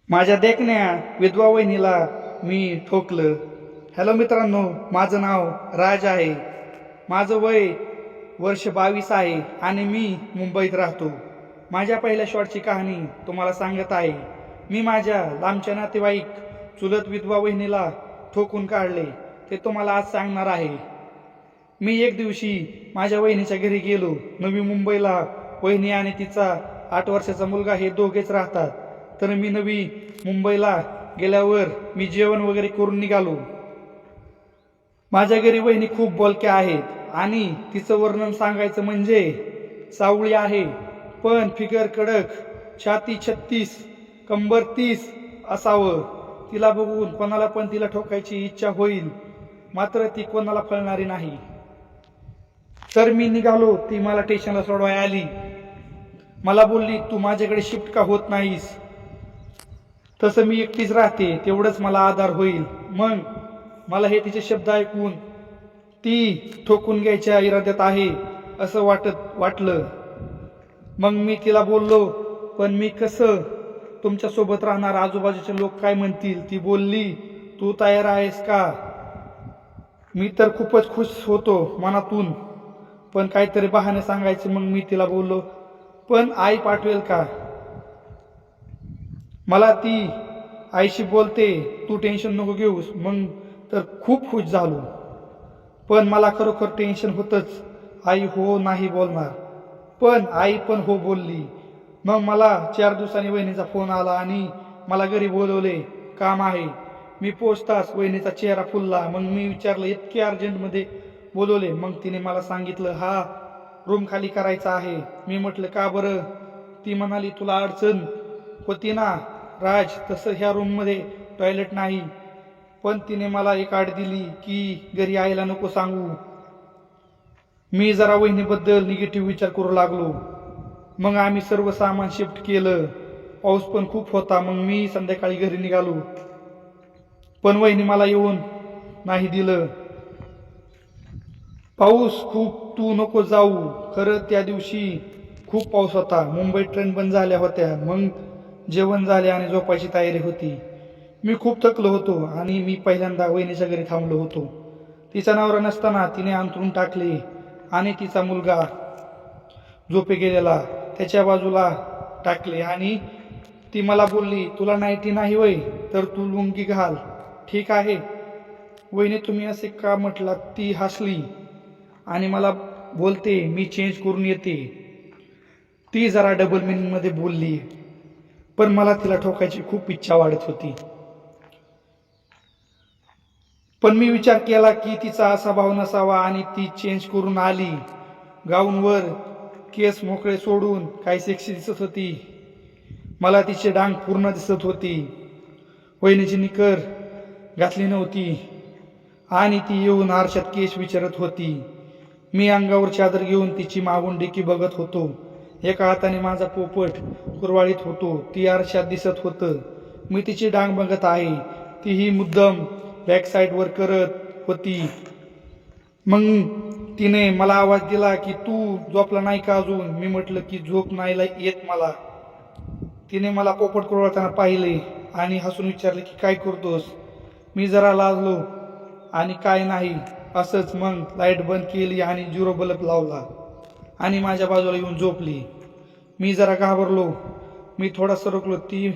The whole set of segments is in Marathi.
माझ्या देखण्या विधवा वहिनीला मी ठोकलं. हॅलो मित्रांनो, माझं नाव राज आहे. माझं वय वर्ष 22 आहे आणि मी मुंबईत राहतो. माझ्या पहिल्या शॉटची कहाणी तुम्हाला सांगत आहे. मी माझ्या लांबच्या नातेवाईक चुलत विधवा वहिनीला ठोकून काढले ते तुम्हाला आज सांगणार आहे. मी एक दिवशी माझ्या वहिनीच्या घरी गेलो. नवी मुंबईला वहिनी आणि तिचा 8 वर्षाचा मुलगा हे दोघेच राहतात. तर मी नवी मुंबईला गेल्यावर मी जेवण वगैरे करून निघालो. माझ्या घरी वहिनी खूप बोलक्या आहेत आणि तिचं वर्णन सांगायचं म्हणजे सावळी आहे, पण फिगर कडक, छाती 36, कंबर 30 असावं. तिला बघून कोणाला पण तिला ठोकायची इच्छा होईल, मात्र ती कोणाला फळणारी नाही. तर मी निघालो. ती मला स्टेशनला सोडवायला आली. मला बोलली, तू माझ्याकडे शिफ्ट का होत नाहीस? तसं मी एकटीच राहते, तेवढंच मला आधार होईल. मग मला हे तिचे शब्द ऐकून ती ठोकून घ्यायच्या इराद्यात आहे असं वाटलं. मग मी तिला बोललो, पण मी कसं तुमच्या सोबत राहणार? आजूबाजूचे लोक काय म्हणतील? ती बोलली, तू तयार आहेस का? मी तर खूपच खुश होतो मनातून, पण काहीतरी बहाणे सांगायचे. मग मी तिला बोललो, पण आई पाठवेल का? मला ती आईशी बोलते, तू टेन्शन नको घेऊस. मग तर खूप खुश झालो, पण मला खरोखर टेन्शन होतंच. आई हो नाही बोलणार, पण आई पण हो बोलली. मग मला 4 दिवसांनी वहिनीचा फोन आला आणि मला घरी बोलवले, काम आहे. मी पोचताच वहिनीचा चेहरा फुलला. मग मी विचारलं, इतके अर्जंटमध्ये बोलवले? मग तिने मला सांगितलं, हा रूम खाली करायचा आहे. मी म्हटलं, का बरं? ती म्हणाली, तुला अडचण होती ना राज, तसं ह्या रूममध्ये टॉयलेट नाही. पण तिने मला एक अट दिली की घरी आईला नको सांगू. मी जरा वहिनीबद्दल निगेटिव्ह विचार करू लागलो. मग आम्ही सर्व सामान शिफ्ट केलं. पाऊस पण खूप होता. मग मी संध्याकाळी घरी निघालो, पण वहिनी मला येऊन नाही दिलं. पाऊस खूप, तू नको जाऊ. खरं त्या दिवशी खूप पाऊस होता. मुंबईत ट्रेन बंद झाल्या होत्या. मग जेवण झाले आणि झोपायची तयारी होती. मी खूप थकलो होतो आणि मी पहिल्यांदा वहिनीच्या घरी थांबलो होतो. तिचा नवरा नसताना तिने अंथरूण टाकले आणि तिचा मुलगा झोपे गेलेला त्याच्या बाजूला टाकले आणि ती मला बोलली, तुला नाईटी नाही वय, तर तू लुंगी घाल. ठीक आहे वहिनी, तुम्ही असे का म्हटलात? ती हसली आणि मला बोलते, मी चेंज करून येते. ती जरा डबल मिनिंगमध्ये बोलली, पण मला तिला ठोकायची खूप इच्छा वाढत होती. पण मी विचार केला की तिचा असा भाव नसावा आणि ती चेंज करून आली. गाऊनवर केस मोकळे सोडून काय सेक्सी दिसत होती. मला तिचे डांग पूर्ण दिसत होती. वहिनीची निकर घातली नव्हती आणि ती येऊन आरशात केस विचारत होती. मी अंगावर चादर घेऊन तिची मागून डिकी बघत होतो. एका हाताने माझा पोपट कुरवाळीत होतो. ती आरशात दिसत होतं. मी तिची डांग बघत आहे. तीही मुद्दाम बॅक साईडवर करत होती. मग तिने मला आवाज दिला की तू झोपला नाही का अजून? मी म्हटलं की झोप नाही येत मला. तिने मला पोपट कुरवाळताना पाहिले आणि हसून विचारले की काय करतोस? मी जरा लाजलो आणि काय नाही असंच. मग लाईट बंद केली आणि 0 बल्ब लावला आणि माझ्या बाजूला येऊन झोपली. मी जरा घाबरलो. मी थोडा सरकलो. ती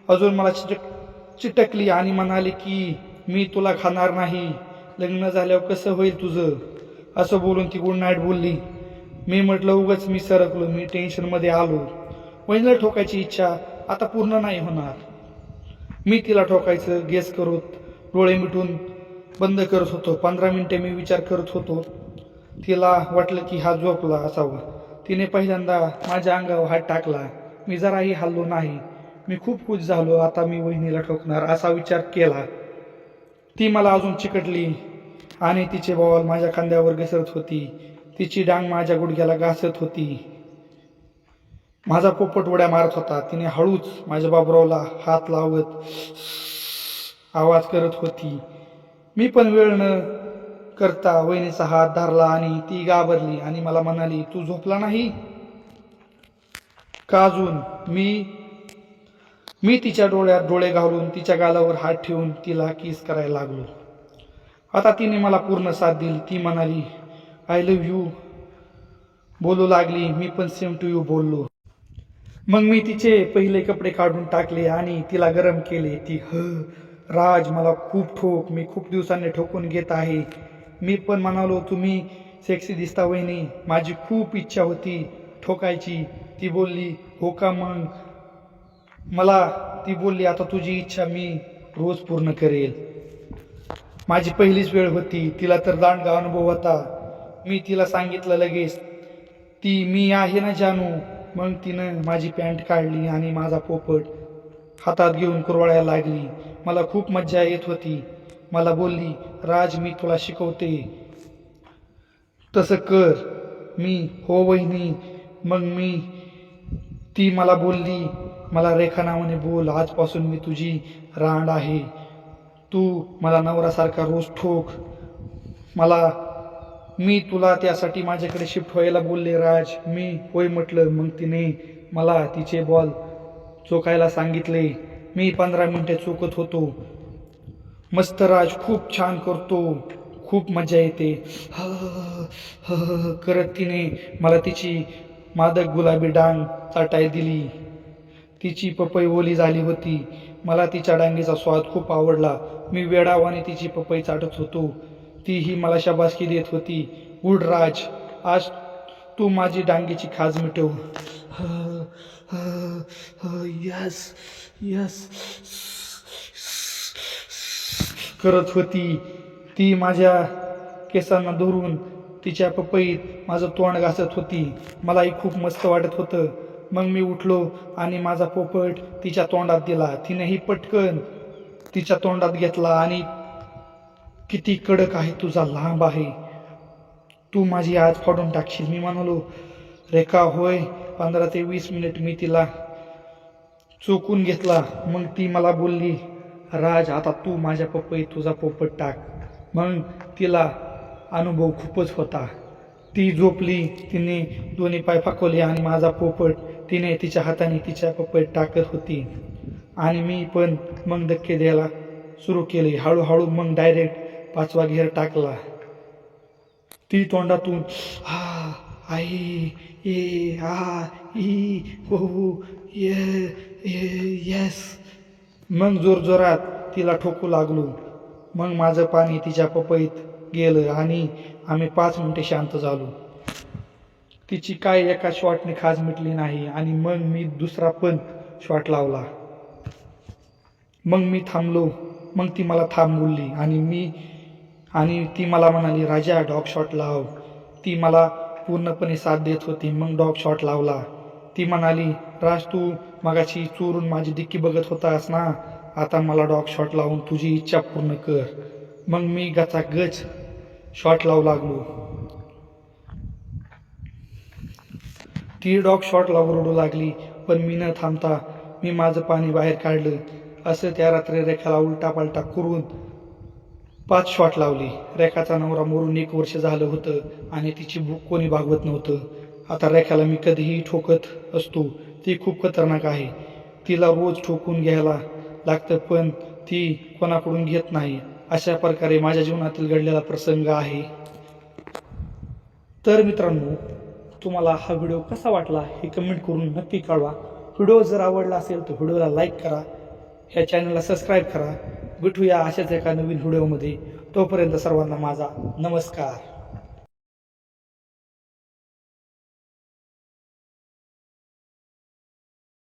अजून मला चिटकली आणि म्हणाली की मी तुला खाणार नाही. लग्न झाल्यावर कसं होईल तुझं? असं बोलून ती गुड नाईट बोलली. मी म्हटलं, उगाच मी सरकलो. मी टेन्शनमध्ये आलो. वहिनीला ठोकायची इच्छा आता पूर्ण नाही होणार. मी तिला ठोकायचं गेस करत डोळे मिटून बंद करत होतो. 15 मिनिटे मी विचार करत होतो. तिला वाटलं की हा झोपला असावा. तिने पहिल्यांदा माझ्या अंगावर हात टाकला. मी जराही हललो नाही. मी खूप खुश झालो. आता मी वहिनीला ठोकणार असा विचार केला. ती मला अजून चिकटली आणि तिचे बॉल माझ्या खांद्यावर घसरत होती. तिची डांग माझ्या गुडघ्याला घासत होती. माझा पोपट उड्या मारत होता. तिने हळूच माझ्या बाबरावला हात लावत आवाज करत होती. मी पण वेळ न करता वहिनीचा हात धरला आणि ती घाबरली आणि मला म्हणाली, तू झोपला नाही का अजून? मी मी तिच्या डोळ्यात डोळे घालून तिच्या गालावर हात ठेवून तिला किस करायला लागलो. आता तिने मला पूर्ण साथ दिली. ती म्हणाली आय लव्ह यू बोलू लागली. मी पण सेम टू यू बोललो. मग मी तिचे पहिले कपडे काढून टाकले आणि तिला गरम केले. ती राज मला खूप ठोक, मी खूप दिवसांनी ठोकून घेत आहे. मी पण म्हणालो तुम्ही सेक्सी दिसता वहिनी, माझी खूप इच्छा होती ठोकायची. ती बोलली हो का. मग मला ती बोलली आता तुझी इच्छा मी रोज पूर्ण करेल. माझी पहिलीच वेळ होती. तिला तर दांडगा अनुभव होता. मी तिला सांगितलं लगेच. ती मी आहे ना जानू. मग तिनं माझी पॅन्ट काढली आणि माझा पोपट हातात घेऊन कुरवाळायला लागली. मला खूप मज्जा येत होती. मला बोलली राज मी तुला शिकवते तसं कर. मी हो वहिनी. मग ती मला बोलली मला रेखा नावाने बोल, आजपासून मी तुझी रांड आहे. तू मला नवरासारखा रोज ठोक. मी तुला त्यासाठी माझ्याकडे शिफ्ट व्हायला बोलले राज. मी होय म्हटलं. मग तिने मला तिचे बॉल चोखायला सांगितले. मी 15 मिनिटे चोखत होतो. मस्त राज खूप छान करतो, खूप मजा येते करत तिने मला तिची मादक गुलाबी डांग चाटाय दिली. तिची पपई ओली झाली होती. मला तिच्या डांगीचा स्वाद खूप आवडला. मी वेडावाने तिची पपई चाटत होतो. तीही मला शाबासकी देत होती. गुड राज, आज तू माझी डांगीची खाज मिटव. यस यस करत होती. ती माझ्या केसांना धरून तिच्या पपईत माझं तोंड घासत होती. मलाही खूप मस्त वाटत होतं. मग मी उठलो आणि माझा पोपट तिच्या तोंडात दिला. तिनेही पटकन तिच्या तोंडात घेतला आणि किती कडक आहे तुझा, लांब आहे, तू माझी आज फाडून टाकशील. मी म्हणालो रेखा होय. 15 ते 20 मिनिट मी तिला चोकून घेतला. मग ती मला बोलली राज आता तू माझ्या पपईत तुझा पोपट टाक. मग तिला अनुभव खूपच होता. ती झोपली. तिने दोन्ही पाय फाकवले आणि माझा पोपट तिने तिच्या हाताने तिच्या पपईत टाकत होती आणि मी पण मग धक्के द्यायला सुरू केले. हळूहळू मग डायरेक्ट 5वा घेर टाकला. ती तोंडातून हा आई ए आ ई हो येस. मग जोरजोरात तिला ठोकू लागलो. मग माझं पाणी तिच्या पपईत गेलं आणि आम्ही 5 मिनिटे शांत झालो. तिची काय एका शॉटने खाज मिटली नाही आणि मग मी दुसरा पण शॉट लावला. मग मी थांबलो. मग ती मला थांब बोलली आणि ती मला म्हणाली राजा डॉग शॉट लाव. ती मला पूर्णपणे साथ देत होती. मग डॉग शॉट लावला. ती म्हणाली राज तू मगाशी चोरून माझी डिक्की बघत होतास ना, आता मला डॉग शॉट लावून तुझी इच्छा पूर्ण कर. मग मी गचागच शॉट लावू लागलो. ती डॉग शॉट लावून रडू लागली. पण मी न थांबता मी माझं पाणी बाहेर काढलं. असं त्या रात्री रेखाला उलटा पालटा करून 5 शॉट लावली. रेखाचा नवरा मरून 1 वर्ष झालं होतं आणि तिची भूक कोणी भागवत नव्हतं. आता रेखाला मी कधीही ठोकत असतो. ती खूप खतरनाक आहे. तिला रोज ठोकून घ्यायला लागतं पण ती कोणाकडून घेत नाही. अशा प्रकारे माझ्या जीवनातील घडलेला प्रसंग आहे. तर मित्रांनो, तुम्हाला हा व्हिडिओ कसा वाटला हे कमेंट करून नक्की कळवा. व्हिडिओ जर आवडला असेल तर व्हिडिओला लाईक करा, ह्या चॅनलला सबस्क्राईब करा. भेटूया अशाच एका नवीन व्हिडिओमध्ये. तोपर्यंत सर्वांना माझा नमस्कार.